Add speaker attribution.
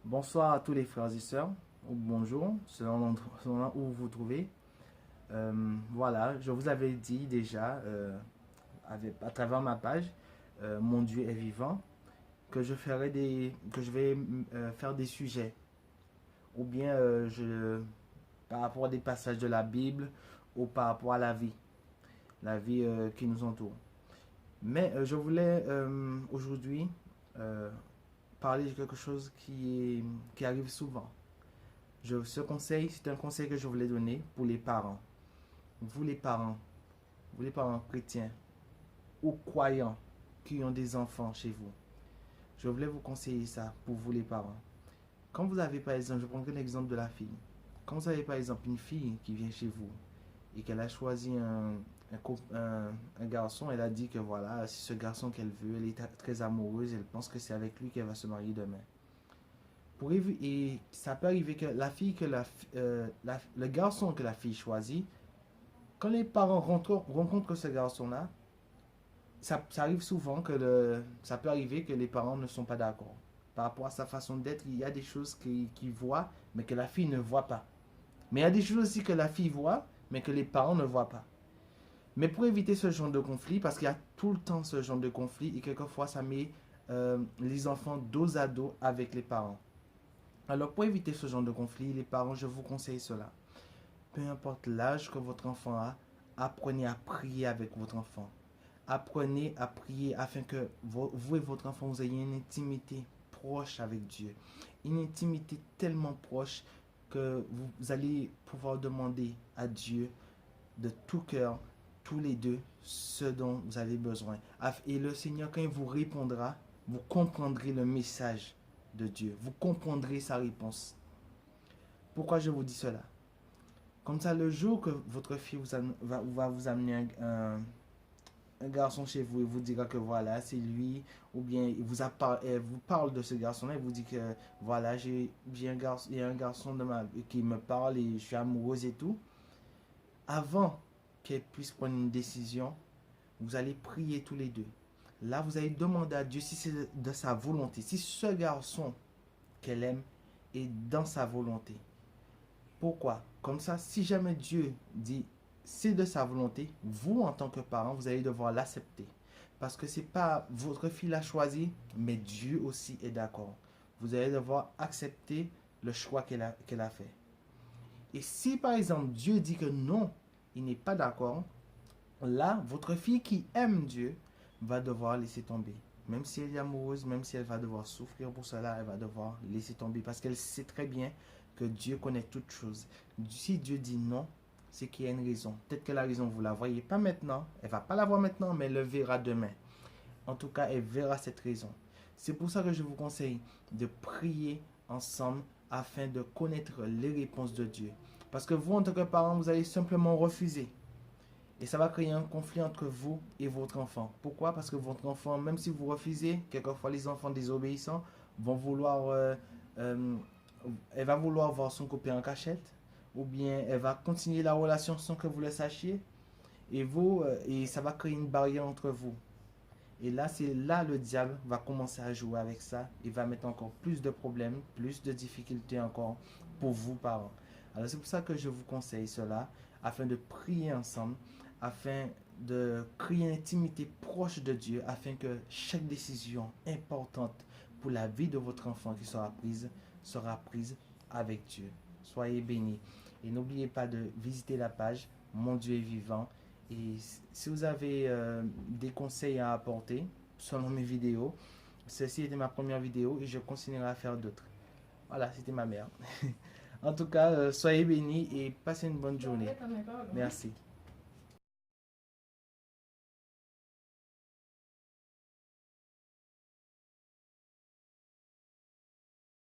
Speaker 1: Bonsoir à tous les frères et sœurs, ou bonjour, selon où vous vous trouvez. Voilà, je vous avais dit déjà, à travers ma page, Mon Dieu est vivant, que je vais faire des sujets, ou bien par rapport à des passages de la Bible, ou par rapport à la vie qui nous entoure. Mais je voulais aujourd'hui euh, parler de quelque chose qui arrive souvent. Ce conseil, c'est un conseil que je voulais donner pour les parents. Vous les parents, vous les parents chrétiens ou croyants qui ont des enfants chez vous. Je voulais vous conseiller ça pour vous les parents. Quand vous avez par exemple, je prendrai l'exemple de la fille. Quand vous avez par exemple une fille qui vient chez vous et qu'elle a choisi un garçon, elle a dit que voilà, c'est ce garçon qu'elle veut, elle est très amoureuse, elle pense que c'est avec lui qu'elle va se marier demain. Et ça peut arriver que la fille le garçon que la fille choisit, quand les parents rencontrent ce garçon-là, ça arrive souvent ça peut arriver que les parents ne sont pas d'accord. Par rapport à sa façon d'être, il y a des choses qu'ils voient, mais que la fille ne voit pas. Mais il y a des choses aussi que la fille voit, mais que les parents ne voient pas. Mais pour éviter ce genre de conflit, parce qu'il y a tout le temps ce genre de conflit, et quelquefois ça met les enfants dos à dos avec les parents. Alors pour éviter ce genre de conflit, les parents, je vous conseille cela. Peu importe l'âge que votre enfant a, apprenez à prier avec votre enfant. Apprenez à prier afin que vous et votre enfant, vous ayez une intimité proche avec Dieu. Une intimité tellement proche que vous allez pouvoir demander à Dieu de tout cœur, tous les deux, ce dont vous avez besoin. Et le Seigneur, quand il vous répondra, vous comprendrez le message de Dieu. Vous comprendrez sa réponse. Pourquoi je vous dis cela? Comme ça, le jour que votre fille va vous amener un garçon chez vous et vous dira que voilà, c'est lui, ou bien elle vous parle de ce garçon-là et vous dit que voilà, il y a un garçon qui me parle et je suis amoureuse et tout. Avant qu'elle puisse prendre une décision, vous allez prier tous les deux. Là, vous allez demander à Dieu si c'est de sa volonté, si ce garçon qu'elle aime est dans sa volonté. Pourquoi? Comme ça, si jamais Dieu dit c'est de sa volonté, vous en tant que parent, vous allez devoir l'accepter. Parce que c'est pas votre fille l'a choisi, mais Dieu aussi est d'accord. Vous allez devoir accepter le choix qu'elle a fait. Et si par exemple Dieu dit que non, il n'est pas d'accord, là, votre fille qui aime Dieu va devoir laisser tomber. Même si elle est amoureuse, même si elle va devoir souffrir pour cela, elle va devoir laisser tomber parce qu'elle sait très bien que Dieu connaît toutes choses. Si Dieu dit non, c'est qu'il y a une raison. Peut-être que la raison, vous ne la voyez pas maintenant, elle ne va pas la voir maintenant, mais elle le verra demain. En tout cas, elle verra cette raison. C'est pour ça que je vous conseille de prier ensemble afin de connaître les réponses de Dieu. Parce que vous, en tant que parent, vous allez simplement refuser. Et ça va créer un conflit entre vous et votre enfant. Pourquoi? Parce que votre enfant, même si vous refusez, quelquefois les enfants désobéissants vont euh, elle va vouloir voir son copain en cachette, ou bien elle va continuer la relation sans que vous le sachiez, et ça va créer une barrière entre vous. Et là, c'est là le diable va commencer à jouer avec ça. Il va mettre encore plus de problèmes, plus de difficultés encore pour vous, parents. Alors, c'est pour ça que je vous conseille cela, afin de prier ensemble, afin de créer une intimité proche de Dieu, afin que chaque décision importante pour la vie de votre enfant qui sera prise avec Dieu. Soyez bénis. Et n'oubliez pas de visiter la page Mon Dieu est vivant. Et si vous avez des conseils à apporter selon mes vidéos, ceci était ma première vidéo et je continuerai à faire d'autres. Voilà, c'était ma mère. En tout cas, soyez bénis et passez une bonne journée. Merci.